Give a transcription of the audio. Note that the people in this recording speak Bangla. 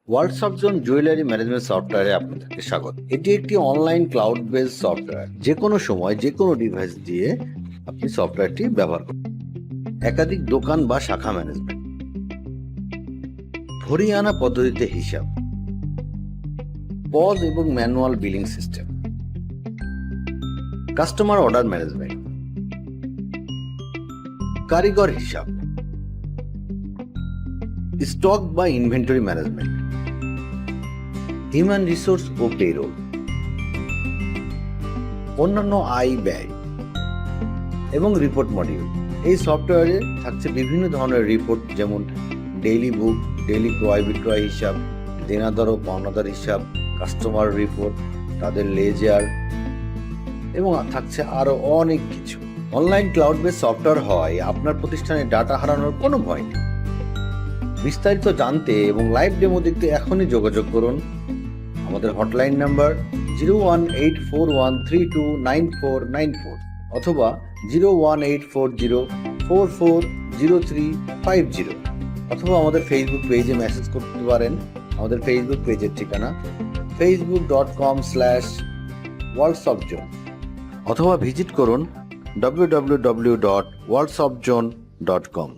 ওয়ার্কশপজন জুয়েলারি ম্যানেজমেন্ট সফটওয়্যারে আপনাদেরকে স্বাগত। এটি একটি অনলাইন ক্লাউড বেসড সফটওয়্যার। যে কোনো সময় যে কোনো ডিভাইস দিয়ে আপনি সফটওয়্যারটি ব্যবহার করুন। একাধিক দোকান বা শাখা ম্যানেজমেন্ট, ভরিয়ে আনা পদ্ধতিতে হিসাব, পজ এবং manual billing system, customer order management, কারিগর হিসাব, স্টক বা ইনভেন্টরি ম্যানেজমেন্ট, হিউম্যান রিসোর্স ও পেরোল, অন্যান্য আয় ব্যয় এবং রিপোর্ট মডিউল। এই সফটওয়্যারে থাকছে বিভিন্ন ধরনের রিপোর্ট, যেমন ডেইলি বুক, ডেইলি ক্রয় বিক্রয় হিসাব, দেনাদার ও পাওনাদার হিসাব, কাস্টমার রিপোর্ট, তাদের লেজার এবং থাকছে আরো অনেক কিছু। অনলাইন ক্লাউড বেস সফটওয়্যার হয় আপনার প্রতিষ্ঠানে ডাটা হারানোর কোনো ভয় নেই। বিস্তারিত জানতে এবং লাইভ ডেমো দেখতে এখনই যোগাযোগ করুন আমাদের হটলাইন নাম্বার 018413299494 অথবা 018404400350 অথবা আমাদের ফেসবুক পেজে মেসেজ করতে পারেন। আমাদের ফেসবুক পেজের ঠিকানা facebook.com/worldshopzone অথবা ভিজিট করুন www.worldshopzone.com।